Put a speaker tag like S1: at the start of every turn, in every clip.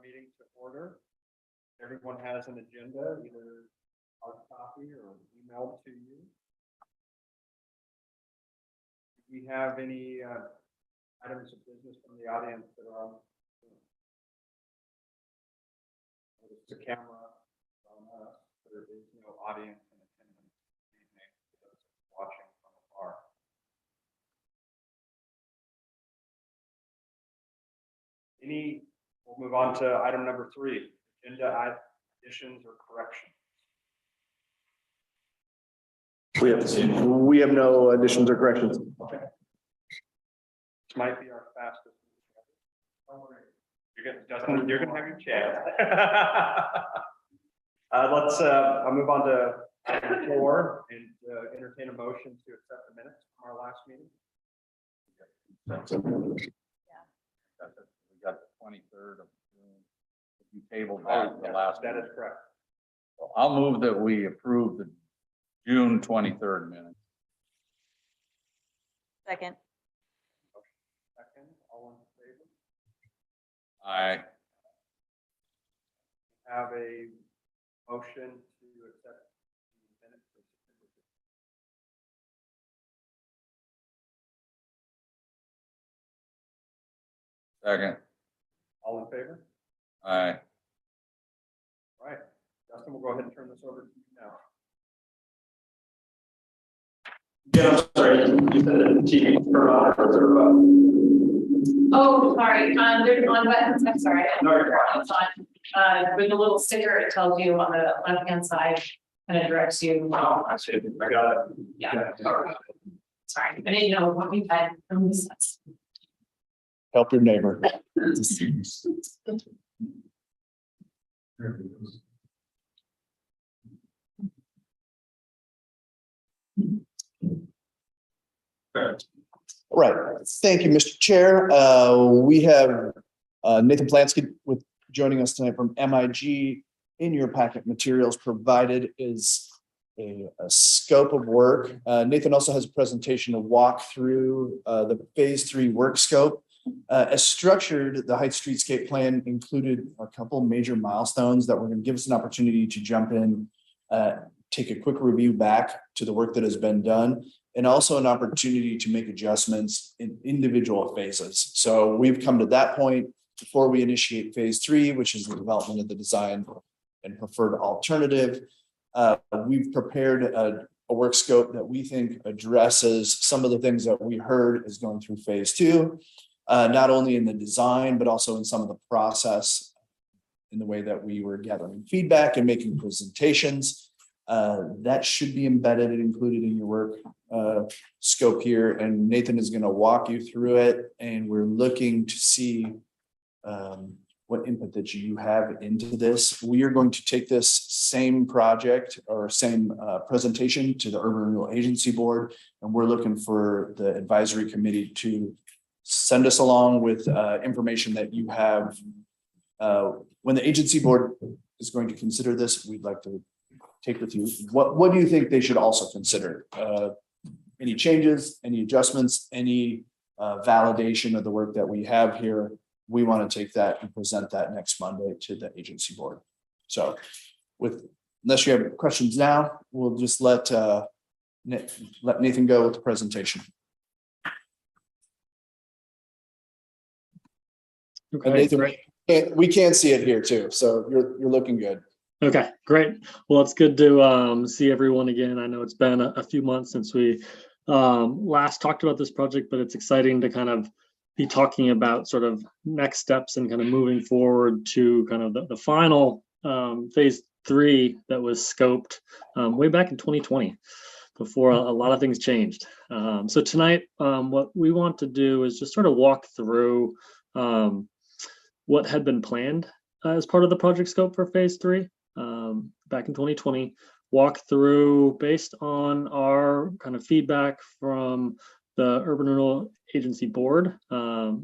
S1: meeting to order. Everyone has an agenda, either hard copy or emailed to you. Do we have any items of business from the audience that are on? It's a camera on us, but there is no audience in attendance this evening for those watching from afar. We'll move on to item number 3, agenda additions or corrections.
S2: We have no additions or corrections.
S1: Okay. This might be our fastest. Don't worry. You're gonna have your chance. Let's move on to item 4 and entertain a motion to accept the minutes from our last meeting.
S3: We got the 23rd of June. You tabled that the last.
S1: That is correct.
S3: So I'll move that we approve the June 23rd minutes.
S4: Second.
S1: Second, all in favor?
S3: Aye.
S1: Have a motion to accept the minutes for September 5th.
S3: Second.
S1: All in favor?
S3: Aye.
S1: All right, Justin, we'll go ahead and turn this over to you now.
S5: Yeah, I'm sorry, you said the TV turned on or is there
S6: Oh, sorry, there's on buttons, I'm sorry.
S5: No, you're fine.
S6: It's on, with a little sticker, it tells you on the left-hand side, and it directs you.
S5: Oh, I see it. I got it.
S6: Yeah, sorry, I didn't know what we had from this.
S2: Help your neighbor. Right. Thank you, Mr. Chair. We have Nathan Plansky joining us tonight from MIG. In your packet materials provided is a scope of work. Nathan also has a presentation to walk through the phase 3 work scope. As structured, the Heights Streetscape Plan included a couple major milestones that were going to give us an opportunity to jump in, take a quick review back to the work that has been done, and also an opportunity to make adjustments in individual phases. So we've come to that point before we initiate phase 3, which is the development of the design and preferred alternative. We've prepared a work scope that we think addresses some of the things that we heard is going through phase 2. Not only in the design, but also in some of the process in the way that we were gathering feedback and making presentations. That should be embedded and included in your work scope here. And Nathan is going to walk you through it. And we're looking to see what input that you have into this. We are going to take this same project or same presentation to the Urban Renewal Agency Board. And we're looking for the advisory committee to send us along with information that you have. When the agency board is going to consider this, we'd like to take with you. What do you think they should also consider? Any changes, any adjustments, any validation of the work that we have here? We want to take that and present that next Monday to the agency board. So unless you have questions now, we'll just let Nathan go with the presentation.
S7: Okay,
S2: Nathan,
S7: great.
S2: we can't see it here too, so you're looking good.
S7: Okay, great. Well, it's good to see everyone again. I know it's been a few months since we last talked about this project, but it's exciting to kind of be talking about sort of next steps and kind of moving forward to kind of the final phase 3 that was scoped way back in 2020, before a lot of things changed. So tonight, what we want to do is just sort of walk through what had been planned as part of the project scope for phase 3 back in 2020, walk through based on our kind of feedback from the Urban Renewal Agency Board. A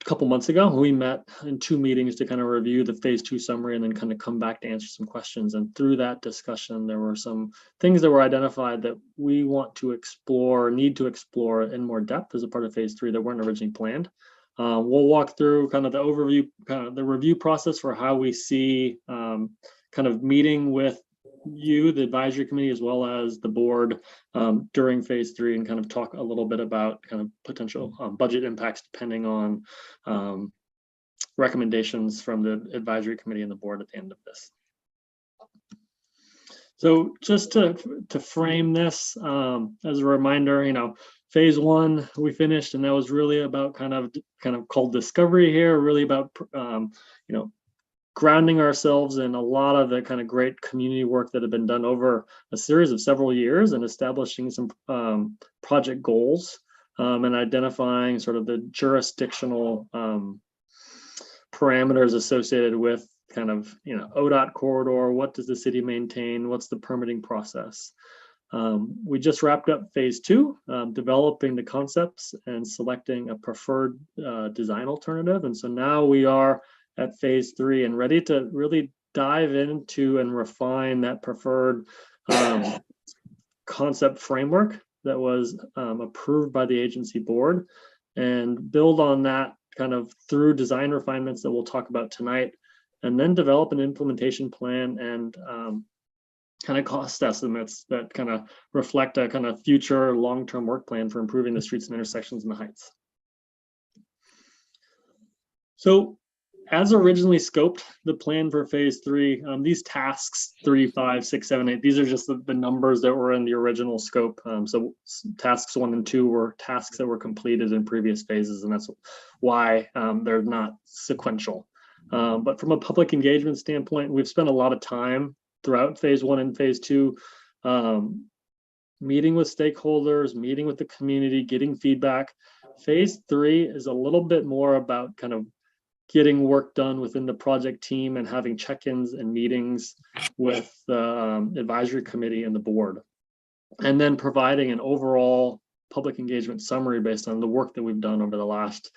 S7: couple months ago, we met in 2 meetings to kind of review the phase 2 summary and then kind of come back to answer some questions. And through that discussion, there were some things that were identified that we want to explore, need to explore in more depth as a part of phase 3 that weren't originally planned. We'll walk through kind of the overview, kind of the review process for how we see kind of meeting with you, the advisory committee, as well as the board during phase 3, and kind of talk a little bit about kind of potential budget impacts depending on recommendations from the advisory committee and the board at the end of this. So just to frame this as a reminder, phase 1 we finished, and that was really about kind of called discovery here, really about grounding ourselves in a lot of the kind of great community work that had been done over a series of several years, and establishing some project goals and identifying sort of the jurisdictional parameters associated with kind of ODOT corridor. What does the city maintain? What's the permitting process? We just wrapped up phase 2, developing the concepts and selecting a preferred design alternative. And so now we are at phase 3 and ready to really dive into and refine that preferred concept framework that was approved by the agency board, and build on that kind of through design refinements that we'll talk about tonight, and then develop an implementation plan and kind of cost estimates that kind of reflect a kind of future long-term work plan for improving the streets and intersections in the Heights. So as originally scoped, the plan for phase 3, these tasks 3, 5, 6, 7, 8, these are just the numbers that were in the original scope. So tasks 1 and 2 were tasks that were completed in previous phases, and that's why they're not sequential. But from a public engagement standpoint, we've spent a lot of time throughout phase 1 and phase 2, meeting with stakeholders, meeting with the community, getting feedback. Phase 3 is a little bit more about kind of getting work done within the project team and having check-ins and meetings with the advisory committee and the board, and then providing an overall public engagement summary based on the work that we've done over the last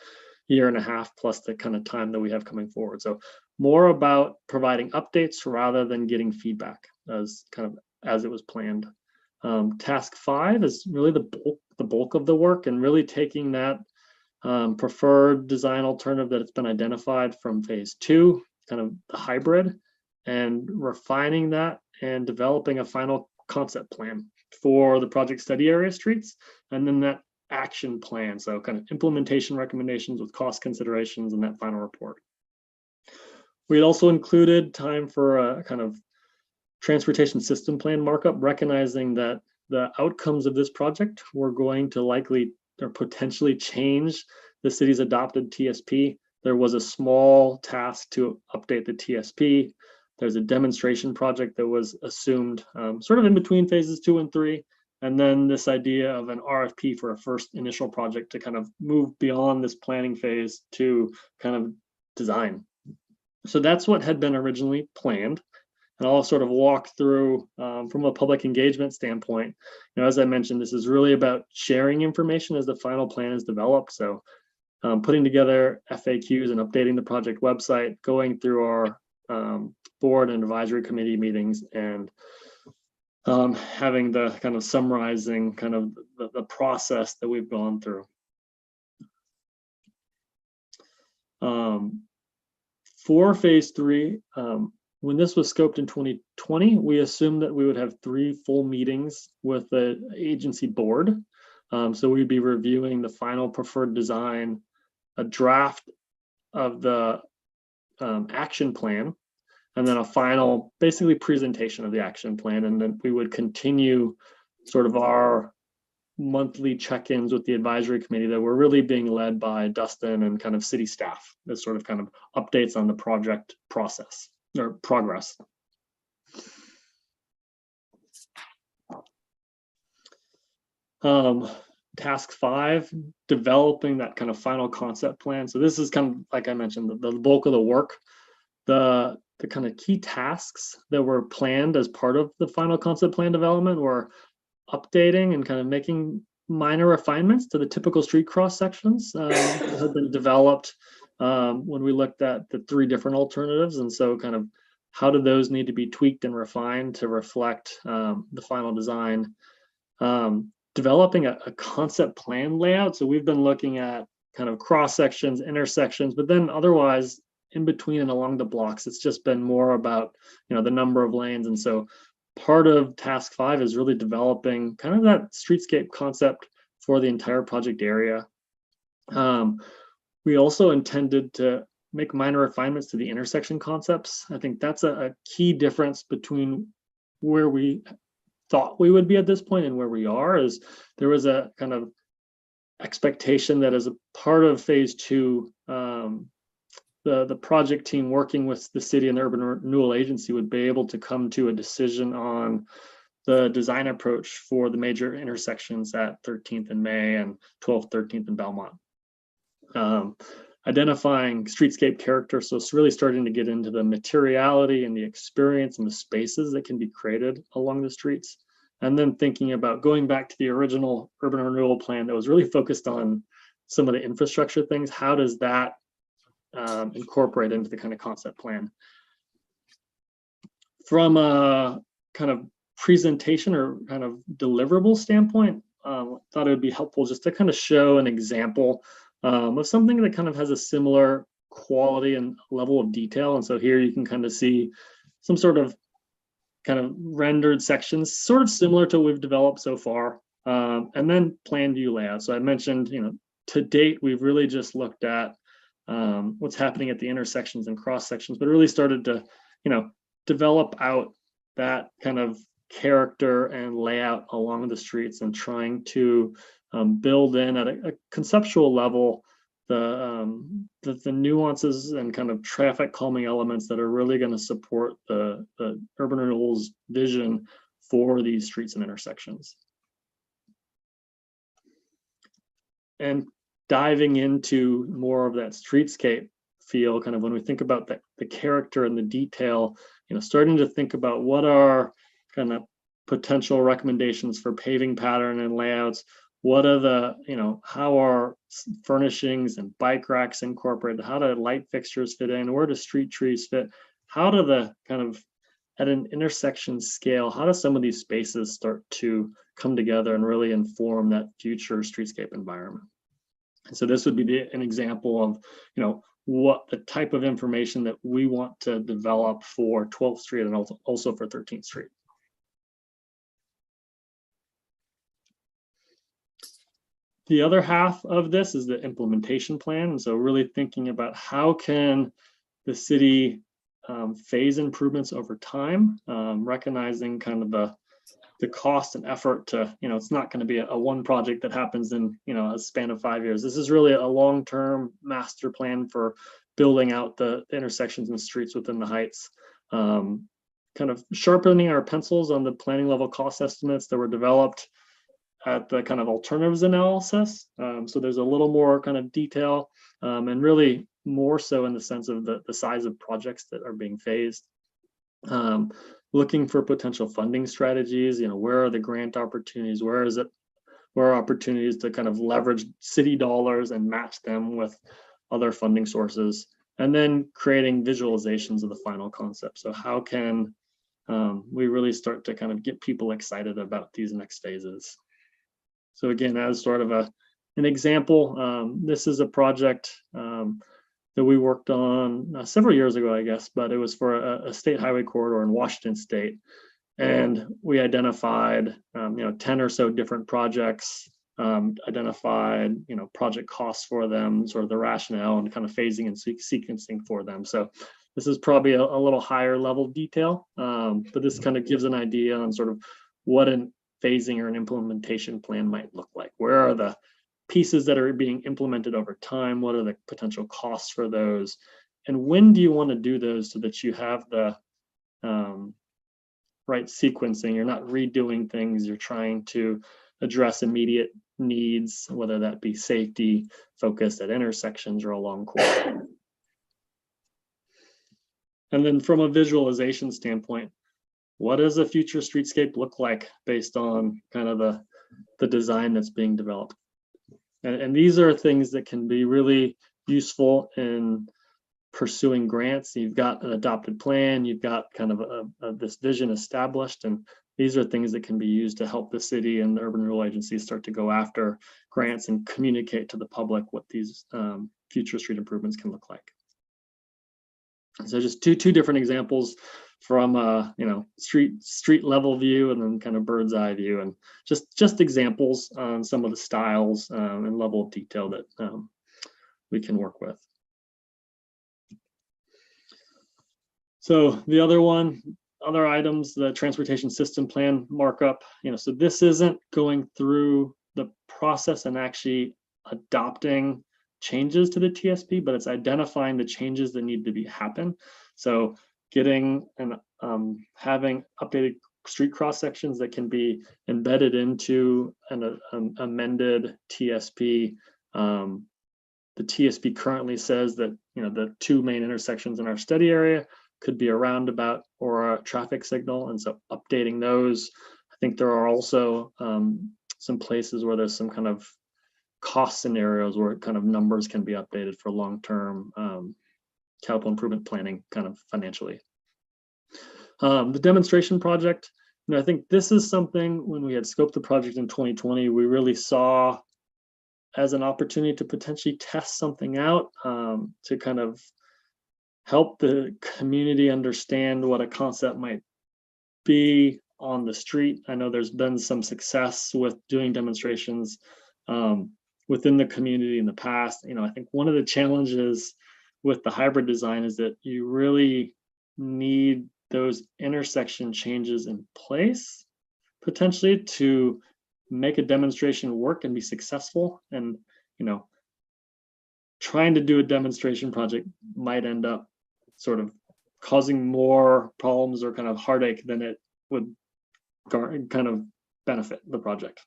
S7: year and a half, plus the kind of time that we have coming forward. So more about providing updates rather than getting feedback as it was planned. Task 5 is really the bulk of the work, and really taking that preferred design alternative that it's been identified from phase 2, kind of the hybrid, and refining that and developing a final concept plan for the project study area streets, and then that action plan, so kind of implementation recommendations with cost considerations in that final report. We had also included time for a kind of transportation system plan markup, recognizing that the outcomes of this project were going to likely or potentially change the city's adopted TSP. There was a small task to update the TSP. There's a demonstration project that was assumed sort of in between phases 2 and 3. And then this idea of an RFP for a first initial project to kind of move beyond this planning phase to kind of design. So that's what had been originally planned. And I'll sort of walk through from a public engagement standpoint. As I mentioned, this is really about sharing information as the final plan is developed. So putting together FAQs and updating the project website, going through our board and advisory committee meetings, and having the kind of summarizing kind of the process that we've gone through. For phase 3, when this was scoped in 2020, we assumed that we would have 3 full meetings with the agency board. So we'd be reviewing the final preferred design, a draft of the action plan, and then a final, basically, presentation of the action plan. And then we would continue sort of our monthly check-ins with the advisory committee that were really being led by Dustin and kind of city staff, as sort of kind of updates on the project process or progress. Task 5, developing that kind of final concept plan. So this is kind of, like I mentioned, the bulk of the work. The kind of key tasks that were planned as part of the final concept plan development were updating and kind of making minor refinements to the typical street cross sections that had been developed when we looked at the 3 different alternatives. And so kind of how do those need to be tweaked and refined to reflect the final design. Developing a concept plan layout. So we've been looking at kind of cross sections, intersections, but then otherwise in between and along the blocks, it's just been more about, the number of lanes. And so part of task 5 is really developing kind of that streetscape concept for the entire project area. We also intended to make minor refinements to the intersection concepts. I think that's a key difference between where we thought we would be at this point and where we are. Is there was a kind of expectation that as a part of phase 2, the project team working with the city and the urban renewal agency would be able to come to a decision on the design approach for the major intersections at 13th and May and 12th, 13th and Belmont. Identifying streetscape character, so it's really starting to get into the materiality and the experience and the spaces that can be created along the streets. And then thinking about going back to the original urban renewal plan that was really focused on some of the infrastructure things. How does that incorporate into the kind of concept plan? From a kind of presentation or kind of deliverable standpoint, thought it would be helpful just to kind of show an example of something that kind of has a similar quality and level of detail. And so here you can kind of see some sort of kind of rendered sections, sort of similar to what we've developed so far. And then plan view layout. So I mentioned, to date, we've really just looked at what's happening at the intersections and cross sections, but really started to, develop out that kind of character and layout along the streets and trying to build in at a conceptual level the nuances and kind of traffic calming elements that are really going to support the urban renewal's vision for these streets and intersections. And diving into more of that streetscape feel, kind of when we think about the character and the detail, starting to think about what are kind of potential recommendations for paving pattern and layouts. What are the, how are furnishings and bike racks incorporated? How do light fixtures fit in? Where do street trees fit? How do the kind of, at an intersection scale, how do some of these spaces start to come together and really inform that future streetscape environment? And so this would be an example of, what the type of information that we want to develop for 12th Street and also for 13th Street. The other half of this is the implementation plan. And so really thinking about how can the city phase improvements over time, recognizing kind of the cost and effort to, it's not going to be a one project that happens in, a span of 5 years. This is really a long-term master plan for building out the intersections and streets within the heights. Kind of sharpening our pencils on the planning level cost estimates that were developed at the kind of alternatives analysis. So there's a little more kind of detail and really more so in the sense of the size of projects that are being phased. Looking for potential funding strategies, where are the grant opportunities? Where are opportunities to kind of leverage city dollars and match them with other funding sources? And then creating visualizations of the final concept. So how can we really start to kind of get people excited about these next phases? So again, as sort of an example, this is a project that we worked on several years ago, I guess, but it was for a state highway corridor in Washington State. And we identified, 10 or so different projects, identified, project costs for them, sort of the rationale and kind of phasing and sequencing for them. So this is probably a little higher level detail, but this kind of gives an idea on sort of what an phasing or an implementation plan might look like. Where are the pieces that are being implemented over time? What are the potential costs for those? And when do you want to do those so that you have the right sequencing? You're not redoing things, you're trying to address immediate needs, whether that be safety focused at intersections or along corridors. And then from a visualization standpoint, what does a future streetscape look like based on kind of the design that's being developed? And these are things that can be really useful in pursuing grants. You've got an adopted plan, you've got kind of this vision established, and these are things that can be used to help the city and the urban renewal agencies start to go after grants and communicate to the public what these future street improvements can look like. So just two different examples from street level view and then kind of bird's eye view, and just examples on some of the styles and level of detail that we can work with. So the other items, the transportation system plan markup, so this isn't going through the process and actually adopting changes to the TSP, but it's identifying the changes that need to happen. So getting and having updated street cross sections that can be embedded into an amended TSP. The TSP currently says that the two main intersections in our study area could be a roundabout or a traffic signal, and so updating those. I think there are also some places where there's some kind of cost scenarios where kind of numbers can be updated for long-term capital improvement planning kind of financially. The demonstration project, I think this is something when we had scoped the project in 2020, we really saw as an opportunity to potentially test something out to kind of help the community understand what a concept might be on the street. I know there's been some success with doing demonstrations within the community in the past. I think one of the challenges with the hybrid design is that you really need those intersection changes in place potentially to make a demonstration work and be successful. And trying to do a demonstration project might end up sort of causing more problems or kind of heartache than it would kind of benefit the project.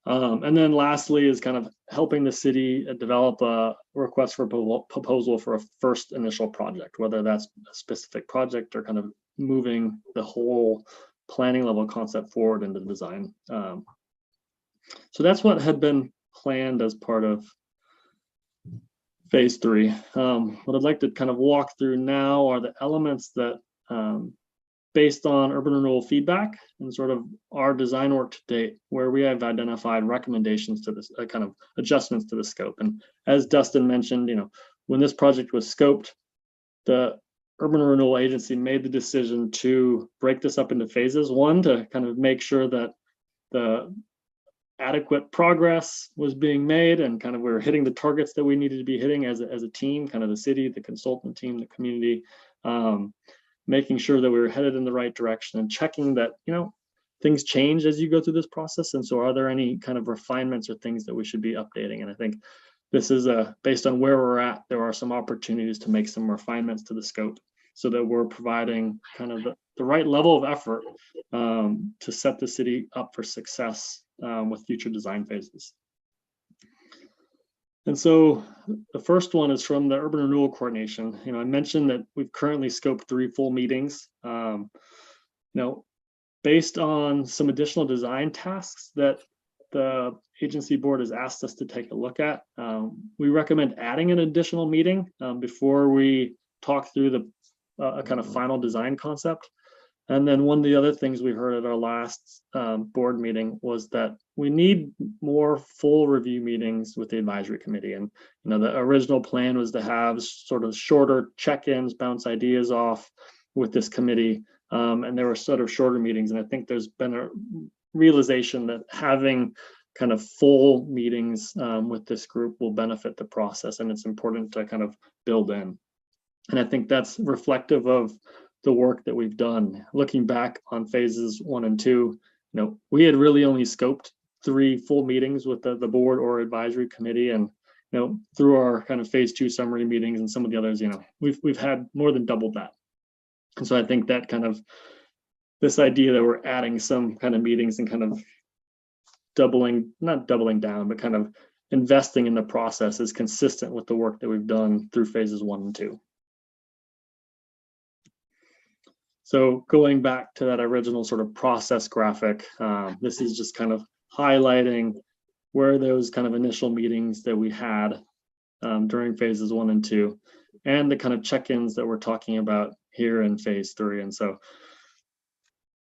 S7: And then lastly is kind of helping the city develop a request for proposal for a first initial project, whether that's a specific project or kind of moving the whole planning level concept forward into the design. So that's what had been planned as part of phase 3. What I'd like to kind of walk through now are the elements that based on urban renewal feedback and sort of our design work to date, where we have identified recommendations to this kind of adjustments to the scope. And as Dustin mentioned, when this project was scoped, the urban renewal agency made the decision to break this up into phases. One, to kind of make sure that the adequate progress was being made and kind of we were hitting the targets that we needed to be hitting as a team, kind of the city, the consultant team, the community, making sure that we were headed in the right direction and checking that, things change as you go through this process. And so are there any kind of refinements or things that we should be updating? And I think this is based on where we're at, there are some opportunities to make some refinements to the scope so that we're providing kind of the right level of effort to set the city up for success with future design phases. And so the first one is from the urban renewal coordination. I mentioned that we've currently scoped 3 full meetings. Based on some additional design tasks that the agency board has asked us to take a look at, we recommend adding an additional meeting before we talk through the kind of final design concept. And then one of the other things we heard at our last board meeting was that we need more full review meetings with the advisory committee. And the original plan was to have sort of shorter check-ins, bounce ideas off with this committee. And there were sort of shorter meetings. And I think there's been a realization that having kind of full meetings with this group will benefit the process. And it's important to kind of build in. And I think that's reflective of the work that we've done. Looking back on phases 1 and 2, we had really only scoped 3 full meetings with the board or advisory committee. And through our kind of phase 2 summary meetings and some of the others, we've had more than doubled that. And so I think that kind of this idea that we're adding some kind of meetings and kind of not doubling down, but kind of investing in the process is consistent with the work that we've done through phases 1 and 2. So going back to that original sort of process graphic, this is just kind of highlighting where those kind of initial meetings that we had during phases 1 and 2, and the kind of check-ins that we're talking about here in phase 3. And so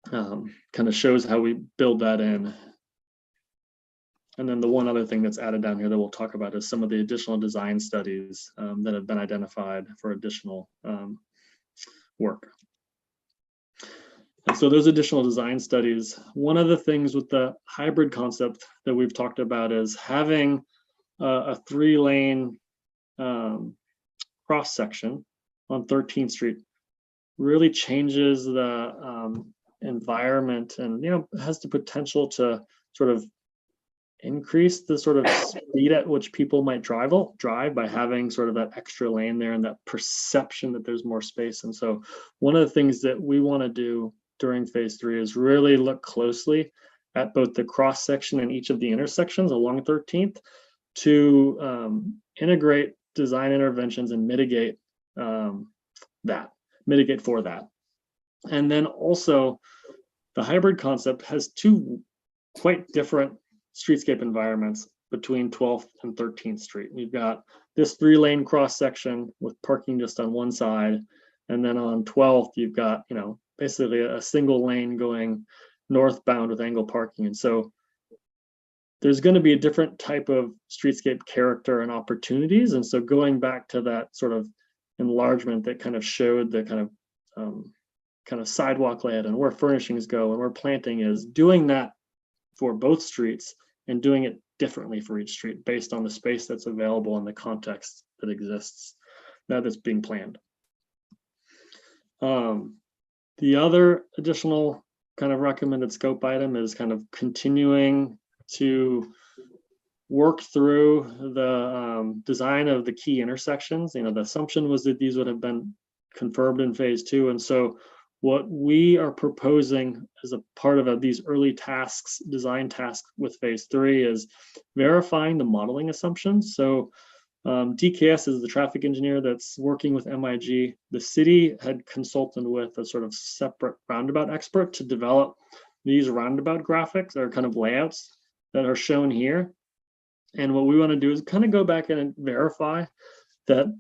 S7: kind of shows how we build that in. And then the one other thing that's added down here that we'll talk about is some of the additional design studies that have been identified for additional work. And so those additional design studies, one of the things with the hybrid concept that we've talked about is having a 3-lane cross section on 13th Street really changes the environment, and has the potential to sort of increase the sort of speed at which people might drive by having sort of that extra lane there and that perception that there's more space. And so one of the things that we want to do during phase 3 is really look closely at both the cross section and each of the intersections along 13th to integrate design interventions and mitigate for that. And then also the hybrid concept has 2 quite different streetscape environments between 12th and 13th Street. You've got this 3-lane cross section with parking just on one side, and then on 12th you've got basically a single lane going northbound with angle parking. And so there's going to be a different type of streetscape character and opportunities. And so going back to that sort of enlargement that kind of showed the kind of sidewalk layout and where furnishings go and where planting is, doing that for both streets and doing it differently for each street based on the space that's available and the context that exists that's being planned. The other additional kind of recommended scope item is kind of continuing to work through the design of the key intersections. The assumption was that these would have been confirmed in phase 2. And so what we are proposing as a part of these early tasks, design tasks with phase 3, is verifying the modeling assumptions. So DKS is the traffic engineer that's working with MIG. The city had consulted with a sort of separate roundabout expert to develop these roundabout graphics or kind of layouts that are shown here. And what we want to do is kind of go back in and verify that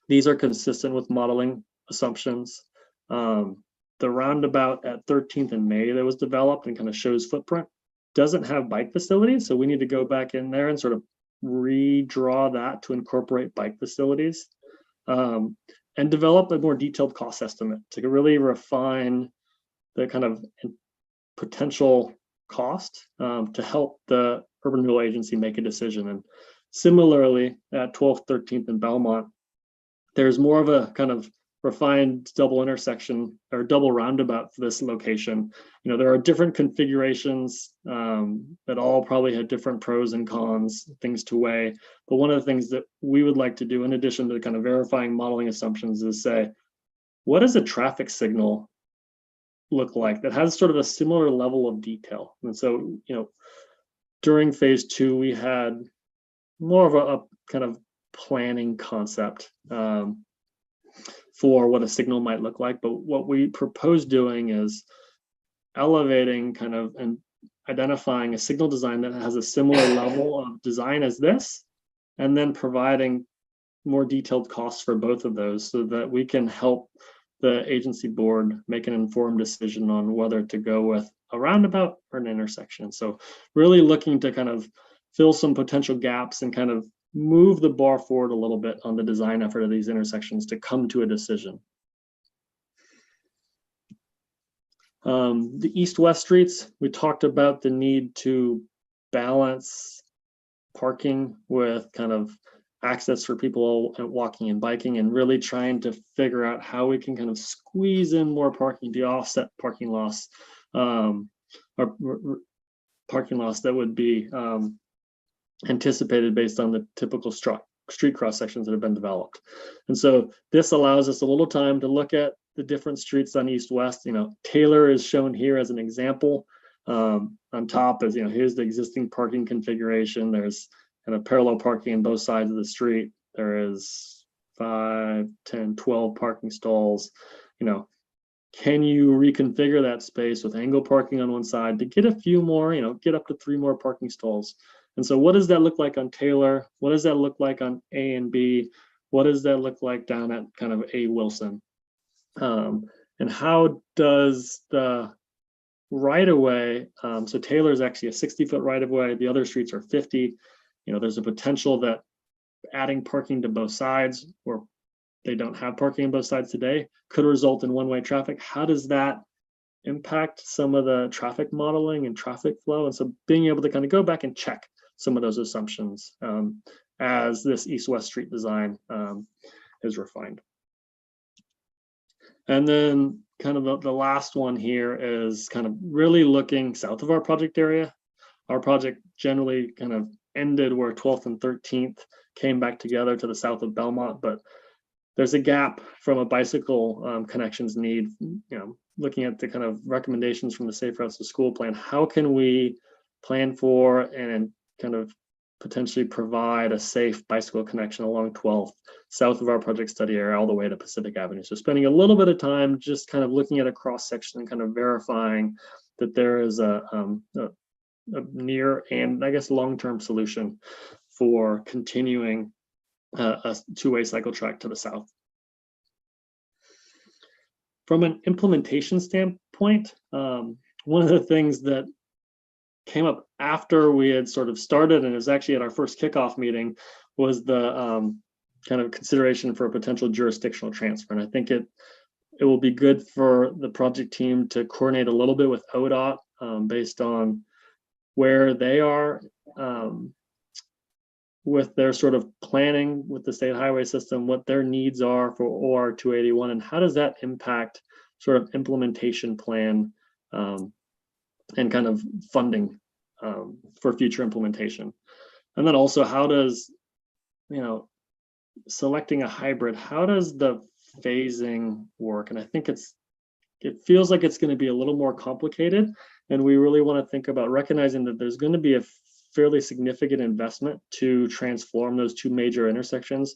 S7: these are consistent with modeling assumptions. The roundabout at 13th and May that was developed and kind of shows footprint doesn't have bike facilities. So we need to go back in there and sort of redraw that to incorporate bike facilities and develop a more detailed cost estimate to really refine the kind of potential cost to help the urban renewal agency make a decision. And similarly at 12th, 13th and Belmont, there's more of a kind of refined double intersection or double roundabout for this location. There are different configurations that all probably had different pros and cons, things to weigh. But one of the things that we would like to do, in addition to kind of verifying modeling assumptions, is say, what does a traffic signal look like that has sort of a similar level of detail? And so, during phase 2, we had more of a kind of planning concept for what a signal might look like. But what we propose doing is elevating kind of and identifying a signal design that has a similar level of design as this, and then providing more detailed costs for both of those so that we can help the agency board make an informed decision on whether to go with a roundabout or an intersection. So really looking to kind of fill some potential gaps and kind of move the bar forward a little bit on the design effort of these intersections to come to a decision. The east-west streets, we talked about the need to balance parking with kind of access for people walking and biking, and really trying to figure out how we can kind of squeeze in more parking to offset parking loss, or parking loss that would be anticipated based on the typical street cross sections that have been developed. And so this allows us a little time to look at the different streets on east-west. Taylor is shown here as an example. On top is, here's the existing parking configuration. There's kind of parallel parking on both sides of the street. There is 5, 10, 12 parking stalls. Can you reconfigure that space with angle parking on one side to get a few more, get up to 3 more parking stalls? And so what does that look like on Taylor? What does that look like on A and B? What does that look like down at kind of A Wilson? And how does the right of way, so Taylor is actually a 60-foot right of way, the other streets are 50. There's a potential that adding parking to both sides, or they don't have parking on both sides today, could result in one-way traffic. How does that impact some of the traffic modeling and traffic flow? And so being able to kind of go back and check some of those assumptions as this east-west street design is refined. And then kind of the last one here is kind of really looking south of our project area. Our project generally kind of ended where 12th and 13th came back together to the south of Belmont, but there's a gap from a bicycle connections need, looking at the kind of recommendations from the Safe Routes to School plan. How can we plan for and kind of potentially provide a safe bicycle connection along 12th, south of our project study area, all the way to Pacific Avenue? So spending a little bit of time just kind of looking at a cross section and kind of verifying that there is a near and I guess long-term solution for continuing a two-way cycle track to the south. From an implementation standpoint, one of the things that came up after we had sort of started, and it was actually at our first kickoff meeting, was the kind of consideration for a potential jurisdictional transfer. And I think it will be good for the project team to coordinate a little bit with ODOT based on where they are with their sort of planning with the state highway system, what their needs are for OR 281, and how does that impact sort of implementation plan and kind of funding for future implementation. And then also, how does, selecting a hybrid, how does the phasing work? And I think it feels like it's going to be a little more complicated, and we really want to think about recognizing that there's going to be a fairly significant investment to transform those two major intersections,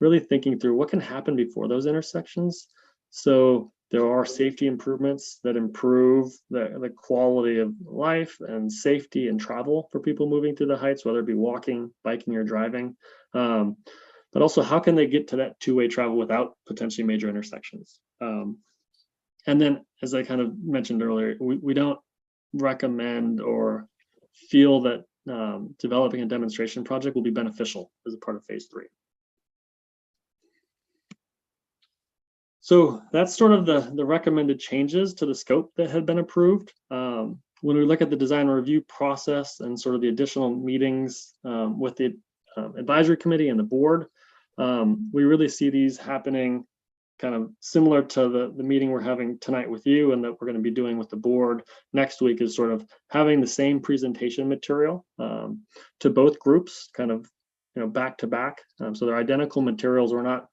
S7: really thinking through what can happen before those intersections. So there are safety improvements that improve the quality of life and safety and travel for people moving through the heights, whether it be walking, biking, or driving. But also, how can they get to that two-way travel without potentially major intersections? And then, as I kind of mentioned earlier, we don't recommend or feel that developing a demonstration project will be beneficial as a part of phase 3. So that's sort of the recommended changes to the scope that had been approved. When we look at the design review process and sort of the additional meetings with the advisory committee and the board, we really see these happening kind of similar to the meeting we're having tonight with you and that we're going to be doing with the board next week, is sort of having the same presentation material to both groups, kind of back to back. So they're identical materials. We're not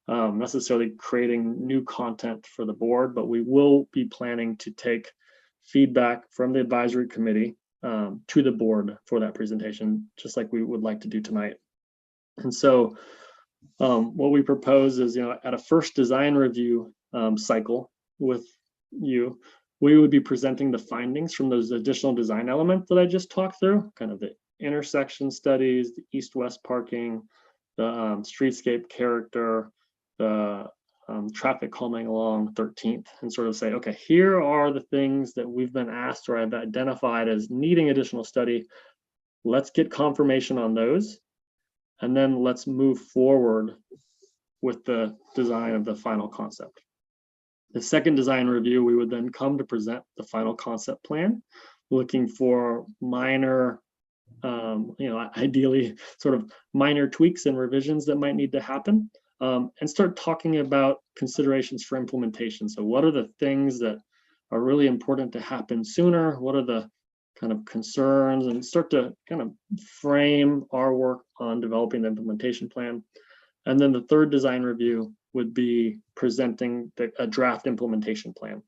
S7: necessarily creating new content for the board, but we will be planning to take feedback from the advisory committee to the board for that presentation, just like we would like to do tonight. And so what we propose is, at a first design review cycle with you, we would be presenting the findings from those additional design elements that I just talked through, kind of the intersection studies, the east-west parking, the streetscape character, the traffic calming along 13th, and sort of say, okay, here are the things that we've been asked or I've identified as needing additional study. Let's get confirmation on those. And then let's move forward with the design of the final concept. The second design review, we would then come to present the final concept plan, looking for minor, ideally sort of minor tweaks and revisions that might need to happen, and start talking about considerations for implementation. So what are the things that are really important to happen sooner? What are the kind of concerns, and start to kind of frame our work on developing the implementation plan. And then the third design review would be presenting a draft implementation plan.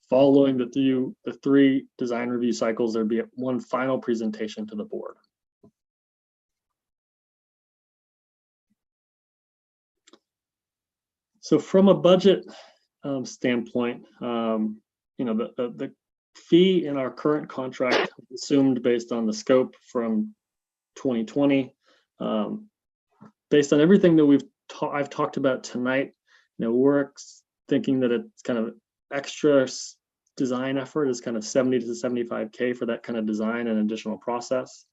S7: Following the three design review cycles, there'd be one final presentation to the board. So from a budget standpoint, the fee in our current contract assumed based on the scope from 2020. Based on everything that I've talked about tonight, we're thinking that it's kind of extra design effort is kind of 70 to 75K for that kind of design and additional process.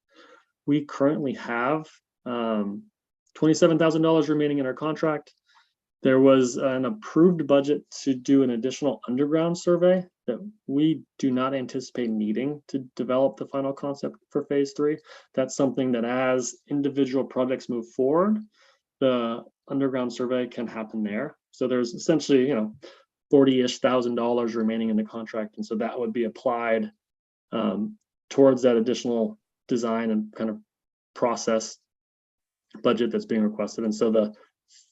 S7: We currently have $27,000 remaining in our contract. There was an approved budget to do an additional underground survey that we do not anticipate needing to develop the final concept for phase 3. That's something that as individual projects move forward, the underground survey can happen there. So there's essentially, $40,000-ish remaining in the contract. And so that would be applied towards that additional design and kind of process budget that's being requested. And so the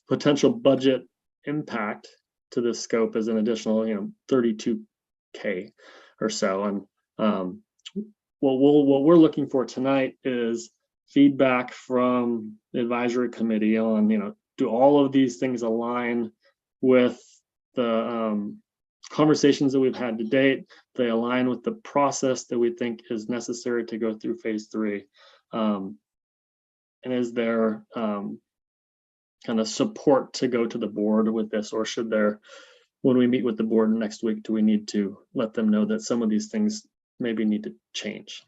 S7: potential budget impact to this scope is an additional, $32K or so. And what we're looking for tonight is feedback from the advisory committee on, do all of these things align with the conversations that we've had to date? They align with the process that we think is necessary to go through phase 3. And is there kind of support to go to the board with this, or should there, when we meet with the board next week, do we need to let them know that some of these things maybe need to change?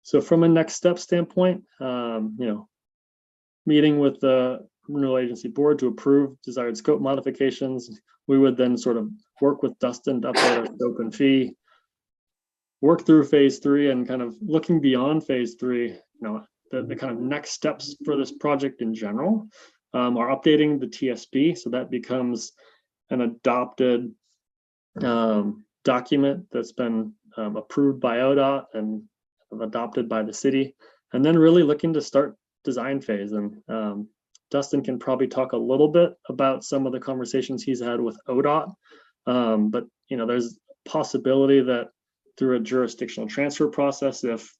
S7: So from a next step standpoint, meeting with the renewal agency board to approve desired scope modifications, we would then sort of work with Dustin to update our scope and fee, work through phase 3, and kind of looking beyond phase 3, the kind of next steps for this project in general are updating the TSP. So that becomes an adopted document that's been approved by ODOT and adopted by the city, and then really looking to start design phase. And Dustin can probably talk a little bit about some of the conversations he's had with ODOT, but there's a possibility that through a jurisdictional transfer process, if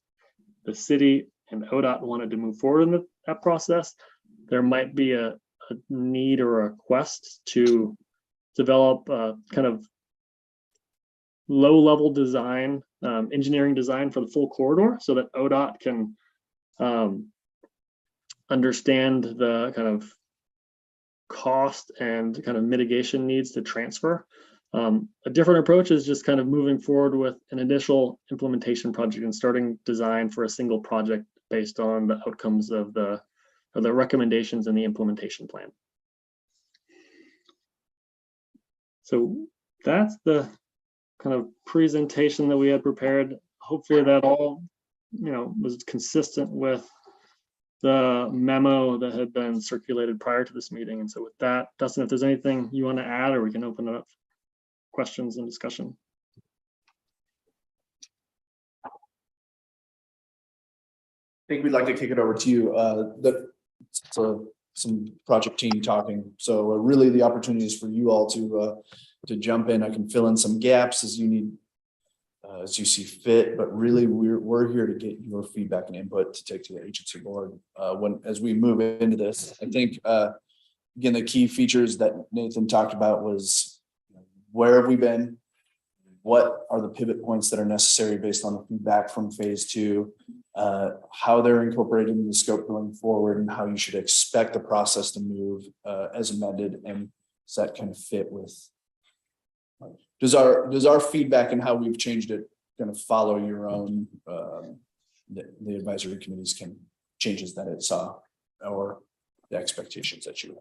S7: the city and ODOT wanted to move forward in that process, there might be a need or a request to develop a kind of low-level design, engineering design for the full corridor, so that ODOT can understand the kind of cost and kind of mitigation needs to transfer. A different approach is just kind of moving forward with an initial implementation project and starting design for a single project based on the outcomes of the recommendations in the implementation plan. So that's the kind of presentation that we had prepared. Hopefully that all, was consistent with the memo that had been circulated prior to this meeting. And so with that, Dustin, if there's anything you want to add, or we can open it up for questions and discussion.
S2: I think we'd like to kick it over to you. Some project team talking. So really the opportunity is for you all to jump in. I can fill in some gaps as you need, as you see fit, but really we're here to get your feedback and input to take to the agency board as we move into this. I think again, the key features that Nathan talked about was, where have we been? What are the pivot points that are necessary based on the feedback from phase 2, how they're incorporated in the scope going forward, and how you should expect the process to move as amended, and does that kind of fit with, does our feedback and how we've changed it kind of follow your own, the advisory committee's changes that it saw, or the expectations that you had?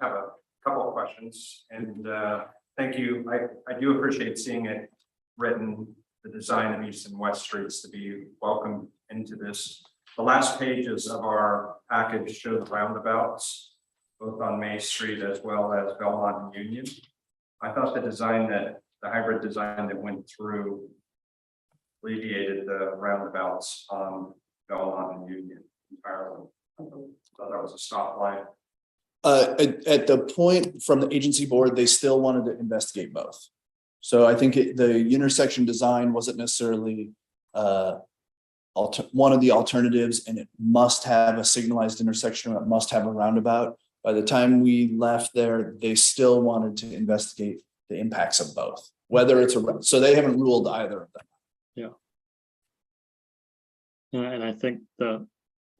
S1: I have a couple of questions, and thank you. I do appreciate seeing it written, the design of East and West Streets to be welcomed into this. The last pages of our package show the roundabouts, both on May Street as well as Belmont and Union. I thought the hybrid design that went through alleviated the roundabouts on Belmont and Union entirely. I thought that was a stoplight.
S2: At the point from the agency board, they still wanted to investigate both. So I think the intersection design wasn't necessarily one of the alternatives, and it must have a signalized intersection, or it must have a roundabout. By the time we left there, they still wanted to investigate the impacts of both, whether it's so they haven't ruled either of them.
S7: And I think the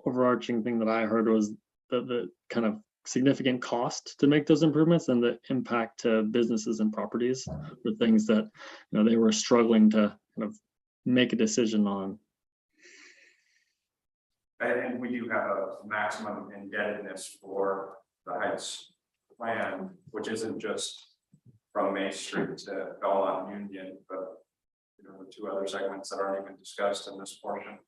S7: overarching thing that I heard was the kind of significant cost to make those improvements and the impact to businesses and properties were things that, they were struggling to kind of make a decision on.
S1: And we do have a maximum indebtedness for the Heights plan, which isn't just from Main Street to Belmont Union, but the two other segments that aren't even discussed in this portion.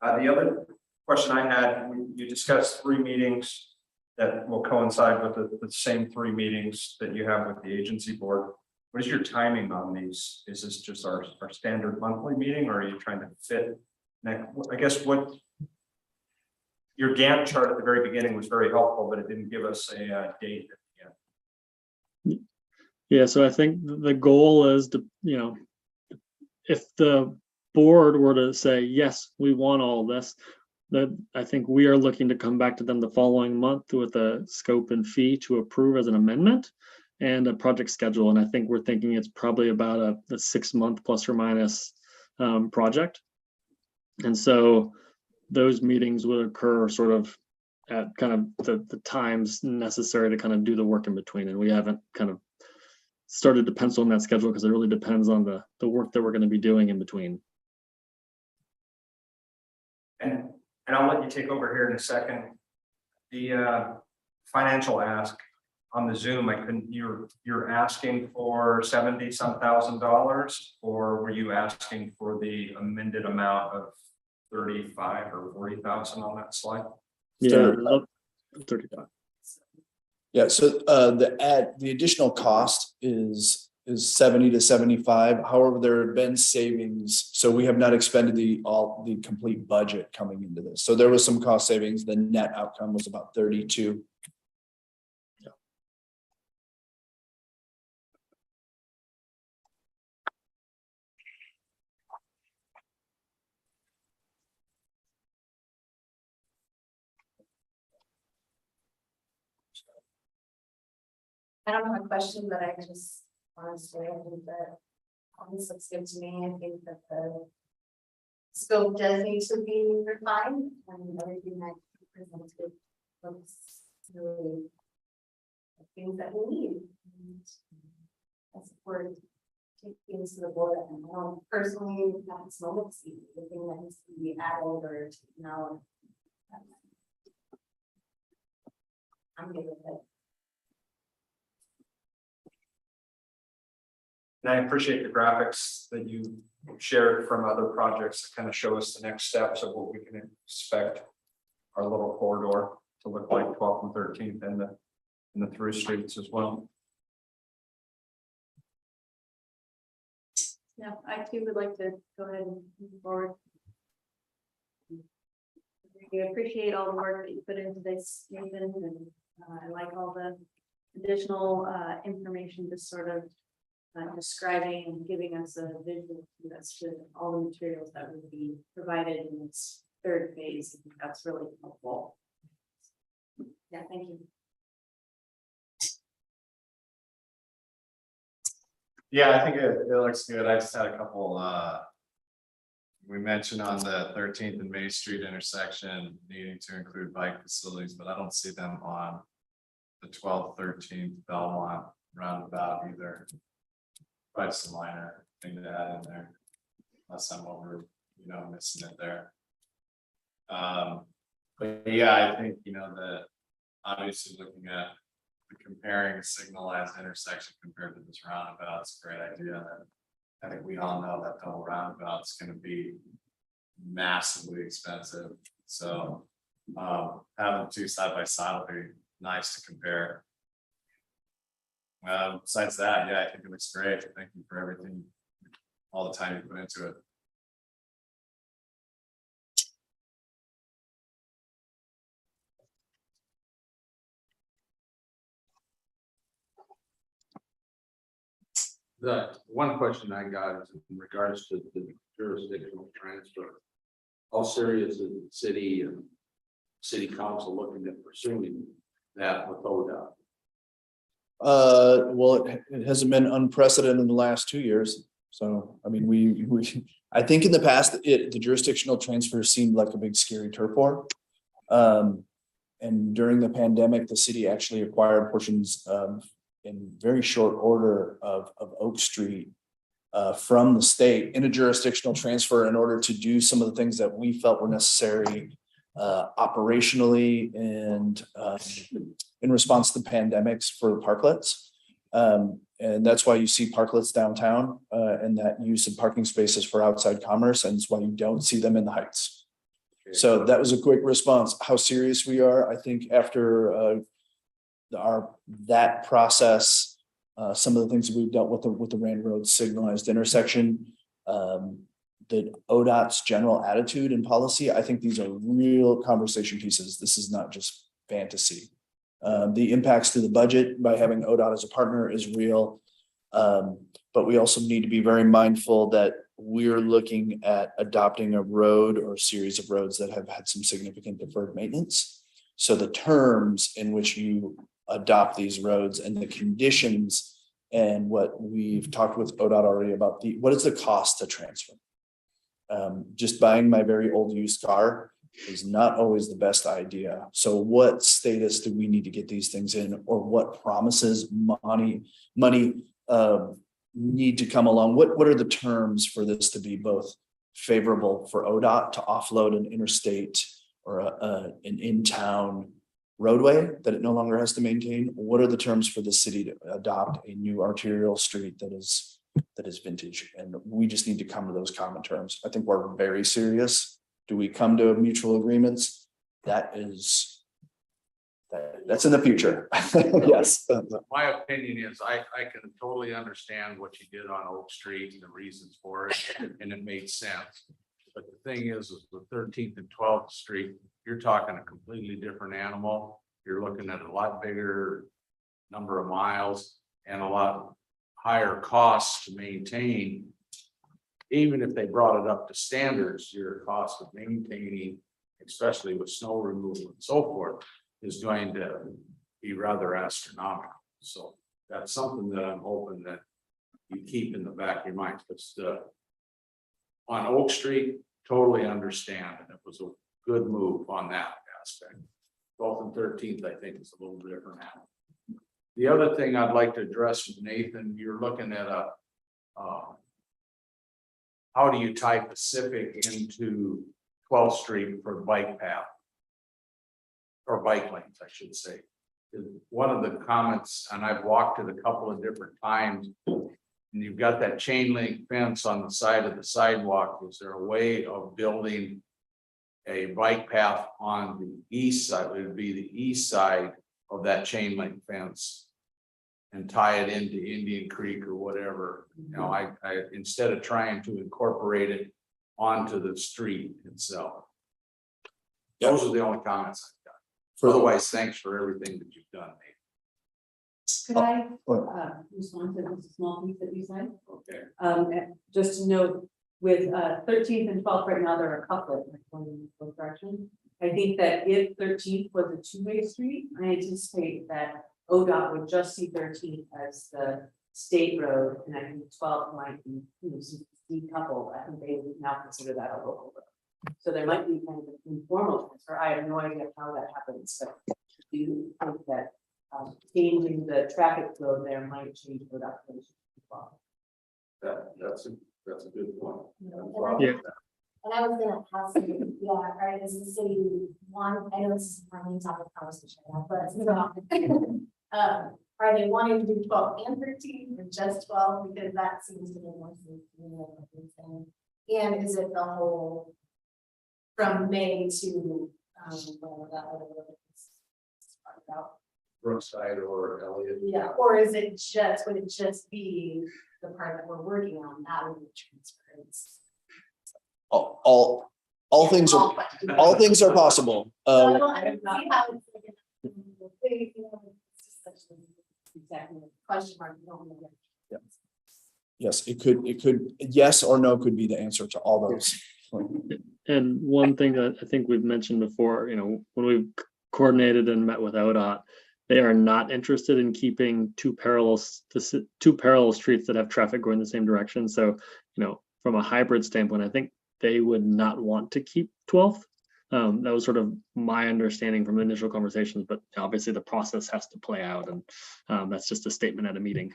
S1: The other question I had, you discussed 3 meetings that will coincide with the same 3 meetings that you have with the agency board. What is your timing on these? Is this just our standard monthly meeting, or are you trying to fit I guess what your Gantt chart at the very beginning was very helpful, but it didn't give us a date.
S7: Yeah, so I think the goal is to, if the board were to say, yes, we want all this, that I think we are looking to come back to them the following month with a scope and fee to approve as an amendment and a project schedule. And I think we're thinking it's probably about a 6-month plus or minus project. And so those meetings would occur sort of at kind of the times necessary to kind of do the work in between. And we haven't kind of started to pencil in that schedule because it really depends on the work that we're going to be doing in between.
S1: And I'll let you take over here in a second. The financial ask on the Zoom, I couldn't, you're asking for $70-some thousand, or were you asking for the amended amount of 35 or 40,000 on that slide?
S7: Yeah, 35.
S2: Yeah, so the additional cost is 70 to 75. However, there have been savings, so we have not expended the complete budget coming into this. So there was some cost savings. The net outcome was about 32.
S7: Yeah.
S6: I don't have a question, but I just honestly, I think that this looks good to me. I think that the scope does need to be refined and everything that you presented looks really the things that we need. And I support taking to the board. And I don't personally at this moment see the thing that needs to be added or taken out. I'm good with it.
S1: And I appreciate the graphics that you shared from other projects that kind of show us the next steps of what we can expect our little corridor to look like 12th and 13th and the through streets as well.
S6: Yeah, I too would like to go ahead and move forward. I appreciate all the work that you put into this, Nathan, and I like all the additional information, just sort of describing and giving us a visual as to all the materials that would be provided in this 3rd phase. I think that's really helpful. Yeah, thank you.
S5: Yeah, I think it looks good. I just had a couple, we mentioned on the 13th and Main Street intersection needing to include bike facilities, but I don't see them on the 12th, 13th Belmont roundabout either. Probably some minor thing to add in there, unless I'm over, missing it there. But yeah, I think, that obviously looking at comparing a signalized intersection compared to this roundabout, it's a great idea. I think we all know that double roundabout is going to be massively expensive. So having 2 side by side will be nice to compare. Besides that, yeah, I think it looks great. Thank you for everything, all the time you put into it.
S4: The one question I got is in regards to the jurisdictional transfer. How serious is the city and city council looking at pursuing that with ODOT?
S2: Well, it hasn't been unprecedented in the last 2 years. So, I mean, I think in the past, the jurisdictional transfer seemed like a big scary turf war. And during the pandemic, the city actually acquired portions in very short order of Oak Street from the state in a jurisdictional transfer in order to do some of the things that we felt were necessary operationally and in response to the pandemics for parklets. And that's why you see parklets downtown and that use of parking spaces for outside commerce. And it's why you don't see them in the Heights. So that was a quick response. How serious we are, I think after that process, some of the things that we've dealt with the Rand Road signalized intersection, the ODOT's general attitude and policy, I think these are real conversation pieces. This is not just fantasy. The impacts to the budget by having ODOT as a partner is real. But we also need to be very mindful that we're looking at adopting a road or a series of roads that have had some significant deferred maintenance. So the terms in which you adopt these roads and the conditions and what we've talked with ODOT already about what is the cost to transfer? Just buying my very old used car is not always the best idea. So what status do we need to get these things in, or what promises money need to come along? What are the terms for this to be both favorable for ODOT to offload an interstate or an in-town roadway that it no longer has to maintain? What are the terms for the city to adopt a new arterial street that is vintage? And we just need to come to those common terms. I think we're very serious. Do we come to mutual agreements? That's in the future. Yes.
S4: My opinion is I can totally understand what you did on Oak Street and the reasons for it, and it made sense. But the thing is with 13th and 12th Street, you're talking a completely different animal. You're looking at a lot bigger number of miles and a lot higher costs to maintain. Even if they brought it up to standards, your cost of maintaining, especially with snow removal and so forth, is going to be rather astronomical. So that's something that I'm hoping that you keep in the back of your mind. Because on Oak Street, totally understand, and it was a good move on that aspect. 12th and 13th, I think, is a little different now. The other thing I'd like to address with Nathan, you're looking at how do you tie Pacific into 12th Street for bike path? Or bike lanes, I should say. One of the comments, and I've walked it a couple of different times, and you've got that chain link fence on the side of the sidewalk. Is there a way of building a bike path on the east side? It would be the east side of that chain link fence and tie it into Indian Creek or whatever. You know, I instead of trying to incorporate it onto the street itself.
S2: Yeah.
S4: Those are the only comments I've got. Otherwise, thanks for everything that you've done, Nate.
S8: Could I respond to this small piece that you said?
S4: Okay.
S8: Just to note, with 13th and 12th right now, they're a couplet, like going in both directions. I think that if 13th was a two-way street, I anticipate that ODOT would just see 13th as the state road, and I think 12th might be, decoupled. I think they would now consider that a local road. So there might be kind of an informal transfer. I have no idea how that happens, but do you think that changing the traffic flow there might change ODOT as well?
S4: That's a good point.
S7: Yeah.
S6: And I was gonna ask you, yeah, right, is the city I know this is my main topic conversation now, but are they wanting to do 12 and 13 or just 12? Because that seems to be more thing. And is it the whole from May to
S4: Brookside or Elliott.
S6: yeah, or is it just, would it just be the part that we're working on, that would be transference?
S2: All things are possible.
S6: I don't see how it's like it's just such a question mark. You don't know.
S2: Yes, it could, yes or no could be the answer to all those.
S7: And one thing that I think we've mentioned before, when we've coordinated and met with ODOT. They are not interested in keeping two parallel streets that have traffic going the same direction. So, from a hybrid standpoint, I think they would not want to keep 12th. That was sort of my understanding from the initial conversations, but obviously the process has to play out, and that's just a statement at a meeting.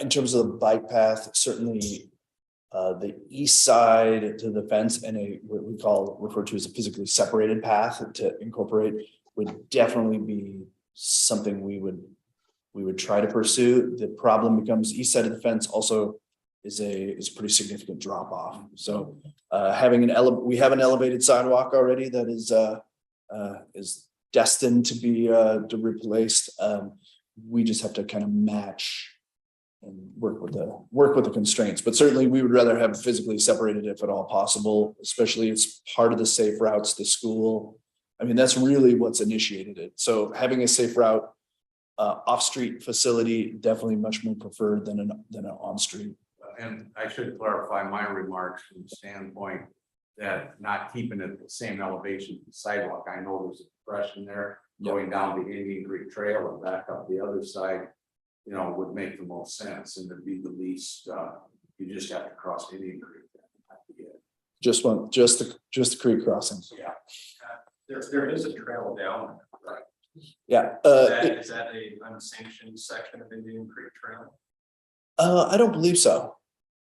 S2: In terms of the bike path, certainly the east side to the fence and what we refer to as a physically separated path to incorporate would definitely be something we would try to pursue. The problem becomes east side of the fence also is a pretty significant drop off. So we have an elevated sidewalk already that is destined to be replaced. We just have to kind of match and work with the constraints, but certainly we would rather have physically separated if at all possible, especially it's part of the safe routes to school. I mean, that's really what's initiated it. So having a safe route off-street facility, definitely much more preferred than an on-street.
S4: And I should clarify my remarks from the standpoint that not keeping it the same elevation as the sidewalk. I know there's a depression there going down the Indian Creek Trail and back up the other side, would make the most sense and to be the least, you just have to cross Indian Creek.
S2: Just the creek crossing.
S1: Yeah. There is a trail down, right?
S2: Yeah.
S1: Is that a unsanctioned section of Indian Creek Trail?
S2: I don't believe so.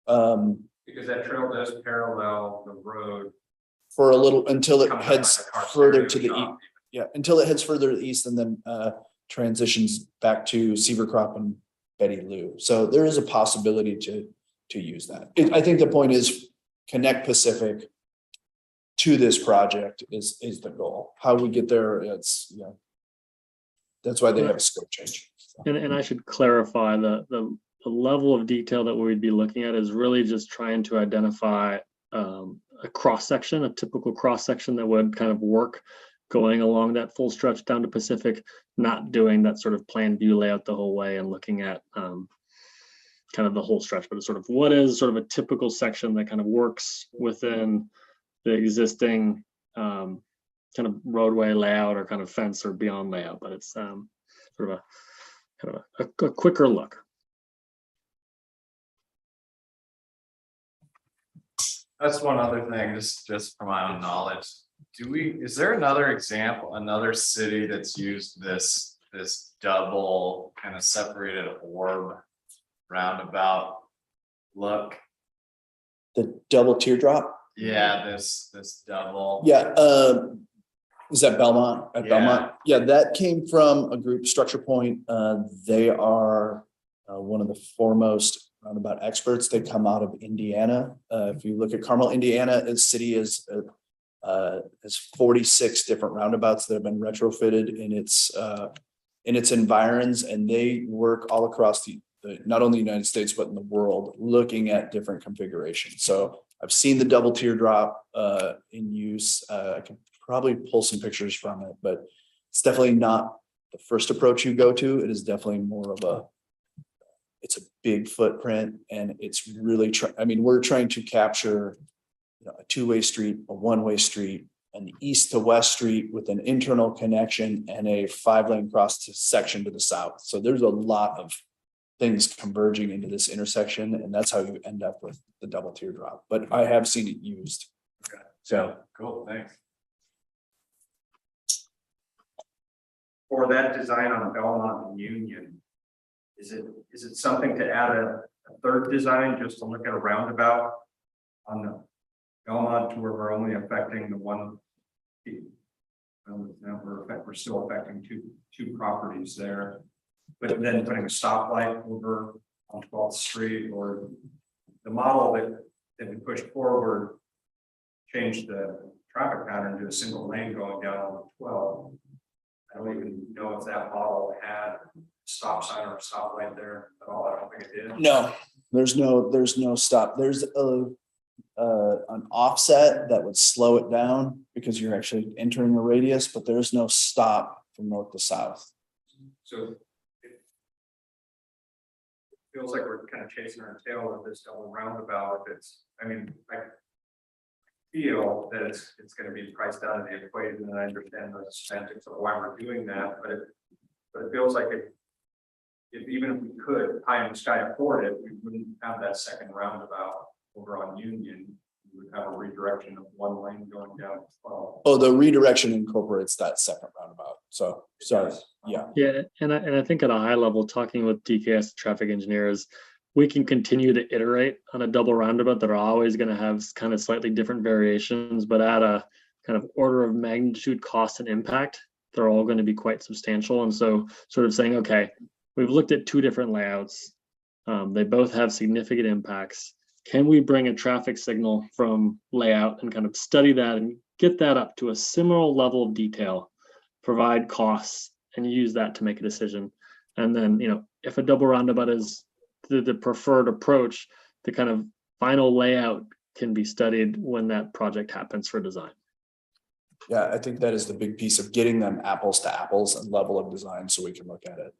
S1: Because that trail does parallel the road.
S2: For a little until it
S1: coming out
S2: heads
S1: by the car
S2: further
S1: stereo
S2: to the east.
S1: shop.
S2: Yeah, until it heads further to the east and then transitions back to Seavercrop and Betty Lou. So there is a possibility to use that. I think the point is connect Pacific to this project is the goal. How we get there, that's why they have a scope change.
S7: And I should clarify the level of detail that we'd be looking at is really just trying to identify a cross section, a typical cross section that would kind of work going along that full stretch down to Pacific, not doing that sort of plan view layout the whole way and looking at kind of the whole stretch, but it's sort of what is sort of a typical section that kind of works within the existing kind of roadway layout or kind of fence or beyond layout, but it's sort of a quicker look.
S5: That's one other thing, just from my own knowledge. Is there another example, another city that's used this double kind of separated orb roundabout look?
S2: The double teardrop.
S5: Yeah, this double.
S2: Yeah. Is that Belmont at
S5: Yeah.
S2: Belmont? Yeah, that came from a group, Structure Point. They are one of the foremost roundabout experts. They come out of Indiana. If you look at Carmel, Indiana, the city has 46 different roundabouts that have been retrofitted in its environs, and they work all across not only the United States but in the world, looking at different configurations. So I've seen the double teardrop in use. I can probably pull some pictures from it, but it's definitely not the first approach you go to. It is definitely more of it's a big footprint, and it's really we're trying to capture a two-way street, a one-way street, an east to west street with an internal connection and a 5-lane cross section to the south. So there's a lot of things converging into this intersection, and that's how you end up with the double teardrop. But I have seen it used.
S5: Okay.
S2: So
S5: Cool, thanks.
S1: For that design on Belmont and Union, is it something to add a third design just to look at a roundabout on the Belmont to where we're only affecting the one? We're still affecting two properties there, but then putting a stoplight over on 12th Street, or the model that we pushed forward changed the traffic pattern to a single lane going down on 12. I don't even know if that model had a stop sign or a stoplight there at all. I don't think it did.
S2: no, there's no stop. There's an offset that would slow it down because you're actually entering a radius, but there's no stop from north to south.
S1: So it feels like we're kind of chasing our tail with this double roundabout. feel that it's gonna be priced out of the equation, and I understand the semantics of why we're doing that, but it feels like if even if we could pie in the sky afford it, we wouldn't have that second roundabout over on Union. We would have a redirection of one lane going down.
S2: Oh, the redirection incorporates that second roundabout. So, sorry. Yeah.
S7: Yeah, and I think at a high level, talking with DKS traffic engineers, we can continue to iterate on a double roundabout that are always going to have kind of slightly different variations, but at a kind of order of magnitude cost and impact, they're all going to be quite substantial. And so sort of saying, okay, we've looked at two different layouts. They both have significant impacts. Can we bring a traffic signal from layout and kind of study that and get that up to a similar level of detail, provide costs, and use that to make a decision? And then, if a double roundabout is the preferred approach, the kind of final layout can be studied when that project happens for design.
S2: Yeah, I think that is the big piece of getting them apples to apples and level of design so we can look at it.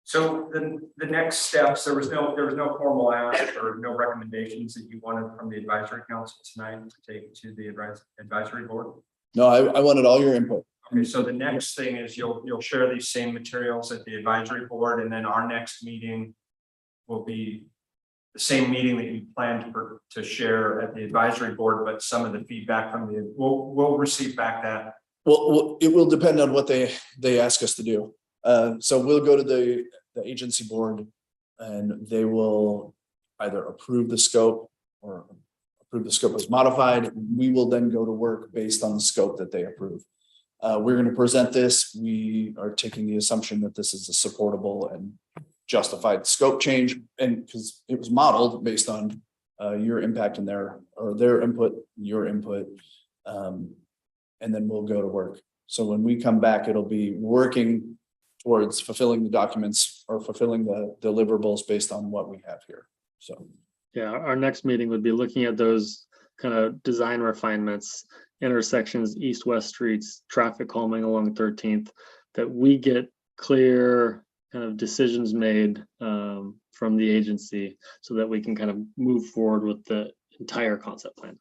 S1: So the next steps, there was no formal ask or no recommendations that you wanted from the advisory council tonight to take to the advisory board?
S2: No, I wanted all your input.
S1: Okay, so the next thing is you'll share these same materials at the advisory board, and then our next meeting will be the same meeting that you planned to share at the advisory board, but some of the feedback from we'll receive back that.
S2: Well, it will depend on what they ask us to do. So we'll go to the agency board and they will either approve the scope or approve the scope as modified. We will then go to work based on the scope that they approve. We're going to present this. We are taking the assumption that this is a supportable and justified scope change, and because it was modeled based on your impact and their input, your input, and then we'll go to work. So when we come back, it'll be working towards fulfilling the documents or fulfilling the deliverables based on what we have here. So
S7: yeah, our next meeting would be looking at those kind of design refinements, intersections, east-west streets, traffic calming along 13th, that we get clear kind of decisions made from the agency so that we can kind of move forward with the entire concept plan.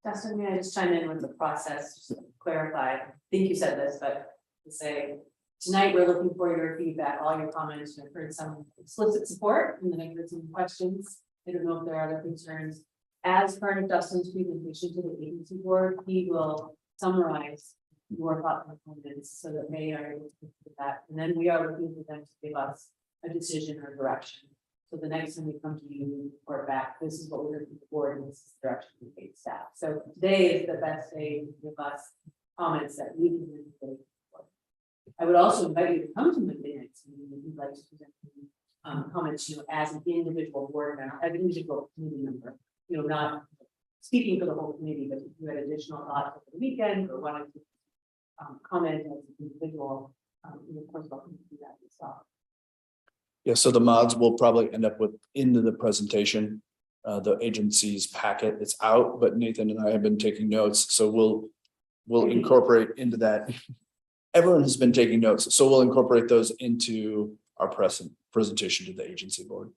S8: Dustin, may I just chime in with the process, just to clarify? I think you said this, but to say, tonight we're looking for your feedback, all your comments. I've heard some explicit support, and then I've heard some questions. I don't know if there are other concerns. As part of Dustin's presentation to the agency board, he will summarize your thoughts and comments so that they are able to do that. And then we are looking for them to give us a decision or direction. So the next time we come to you, we report back, this is what we're looking for, and this is the direction we take staff. So today is the best day to give us comments that we can really take. I would also invite you to come to the next meeting if you'd like to present comments, as an individual board member, as an individual committee member, not speaking for the whole committee, but if you had additional thoughts over the weekend or wanted to comment as an individual, of course, welcome to do that as well.
S2: yeah, so the mods will probably end up with into the presentation, the agency's packet. It's out, but Nathan and I have been taking notes, so we'll incorporate into that. Everyone has been taking notes, so we'll incorporate those into our presentation to the agency board.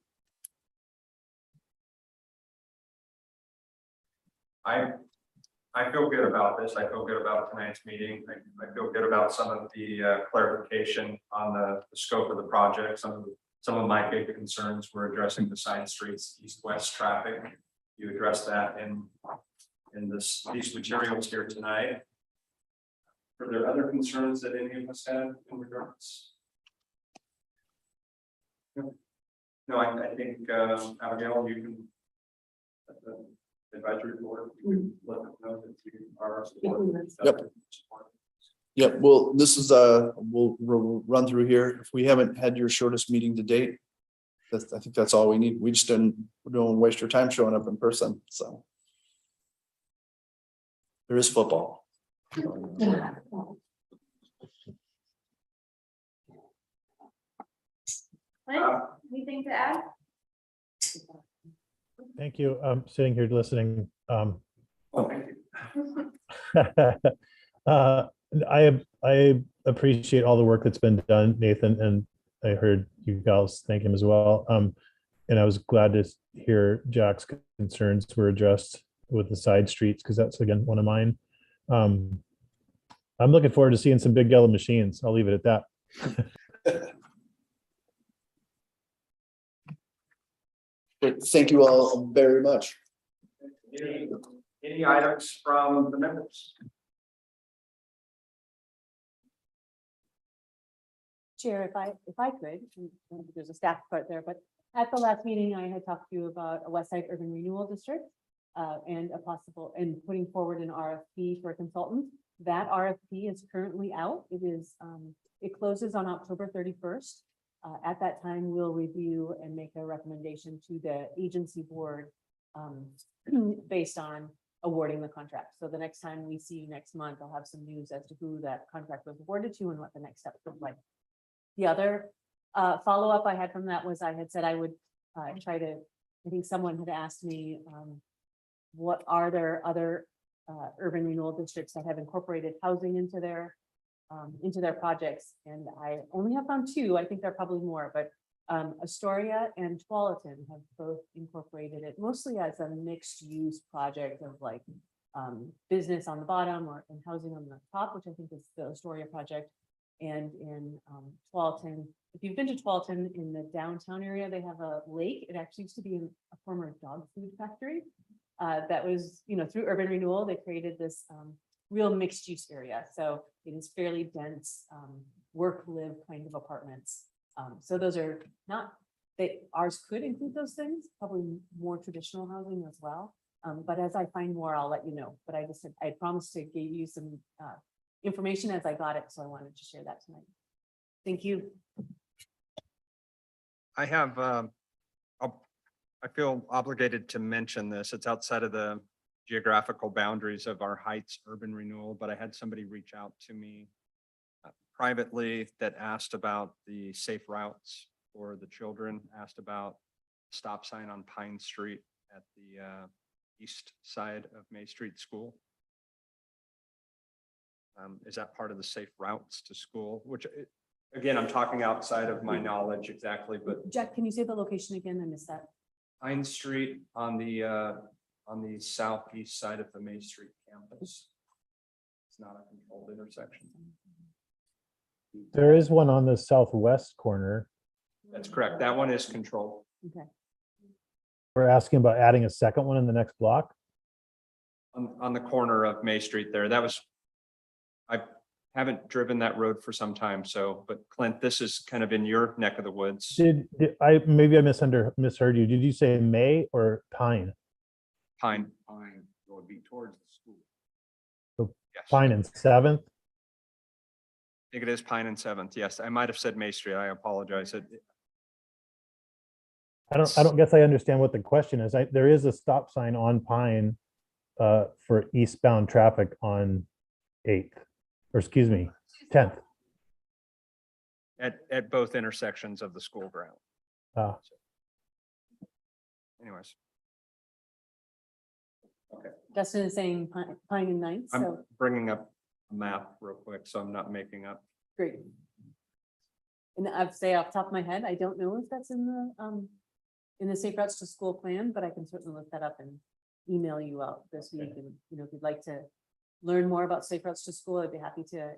S1: I feel good about this. I feel good about tonight's meeting. I feel good about some of the clarification on the scope of the project. Some of my big concerns were addressing the side streets, east-west traffic. You addressed that in these materials here tonight. Are there other concerns that any of us have in regards? No, I think Abigail, you can. Advisory board, let them know that you are supporting.
S2: Yep, well, this is we'll run through here. If we haven't had your shortest meeting to date, I think that's all we need. We just don't waste your time showing up in person. So there is football.
S6: Anything to add?
S9: Thank you. I'm sitting here listening.
S1: Oh, thank you.
S9: I appreciate all the work that's been done, Nathan, and I heard you guys thank him as well. And I was glad to hear Jack's concerns were addressed with the side streets, because that's again one of mine. I'm looking forward to seeing some big yellow machines. I'll leave it at that.
S2: Thank you all very much.
S1: Any items from the members?
S8: Chair, if I could, and there's a staff part there, but at the last meeting, I had talked to you about a West Side Urban Renewal District and a possible, and putting forward an RFP for a consultant. That RFP is currently out. It closes on October 31st. At that time, we'll review and make a recommendation to the agency board based on awarding the contract. So the next time we see you next month, I'll have some news as to who that contract was awarded to and what the next steps look like. The other follow-up I had from that was I had said I would try to, I think someone had asked me, what are there other urban renewal districts that have incorporated housing into their projects? And I only have found two. I think there are probably more, but Astoria and Tualatin have both incorporated it mostly as a mixed use project of like business on the bottom and housing on the top, which I think is the Astoria project. And in Tualatin, if you've been to Tualatin in the downtown area, they have a lake. It actually used to be a former dog food factory. That was, through urban renewal, they created this real mixed use area. So it is fairly dense, work, live kind of apartments. So those are not, ours could include those things, probably more traditional housing as well. But as I find more, I'll let you know. But I just said, I promised to give you some information as I got it. So I wanted to share that tonight. Thank you.
S1: I have, I feel obligated to mention this. It's outside of the geographical boundaries of our Heights urban renewal, but I had somebody reach out to me privately that asked about the safe routes for the children, asked about stop sign on Pine Street at the east side of May Street School. Is that part of the safe routes to school? Which, again, I'm talking outside of my knowledge exactly, but
S8: Jack, can you say the location again? I missed that.
S1: Pine Street on the southeast side of the May Street campus. It's not a controlled intersection.
S9: There is one on the southwest corner.
S1: That's correct. That one is controlled.
S8: Okay.
S9: We're asking about adding a second one in the next block.
S1: On the corner of May Street there. I haven't driven that road for some time, but Clint, this is kind of in your neck of the woods.
S9: Maybe I misheard you. Did you say May or Pine?
S1: Pine.
S3: Pine would be towards the school.
S9: So
S1: Yes.
S9: Pine and 7th?
S1: I think it is Pine and 7th. Yes, I might have said May Street. I apologize.
S9: I don't guess I understand what the question is. There is a stop sign on Pine for eastbound traffic on 8th, or excuse me, 10th.
S1: At both intersections of the school ground. Anyways. Okay,
S8: Justin is saying Pine and Ninth, so
S1: I'm bringing up a map real quick, so I'm not making up.
S8: great. And I'd say off the top of my head, I don't know if that's in the Safe Routes to School plan, but I can certainly look that up and email you out this week. And, if you'd like to learn more about Safe Routes to School, I'd be happy to,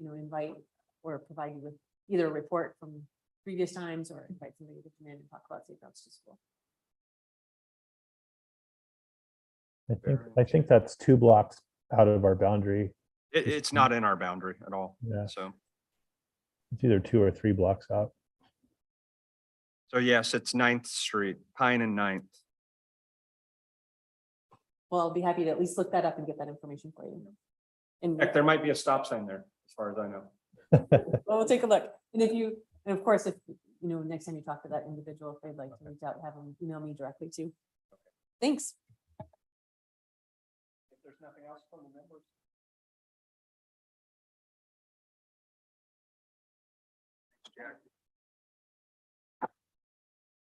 S8: invite or provide you with either a report from previous times or invite somebody to come in and talk about Safe Routes to School.
S9: I think that's 2 blocks out of our boundary.
S1: It's not in our boundary at all.
S9: Yeah.
S1: So
S9: It's either 2 or 3 blocks out.
S1: yes, it's 9th Street, Pine and 9th.
S8: Well, I'll be happy to at least look that up and get that information for you. And
S1: Heck, there might be a stop sign there, as far as I know.
S8: well, we'll take a look. And of course, if, next time you talk to that individual, if they'd like to reach out, have them email me directly too. Thanks.
S1: If there's nothing else from the members. Jack.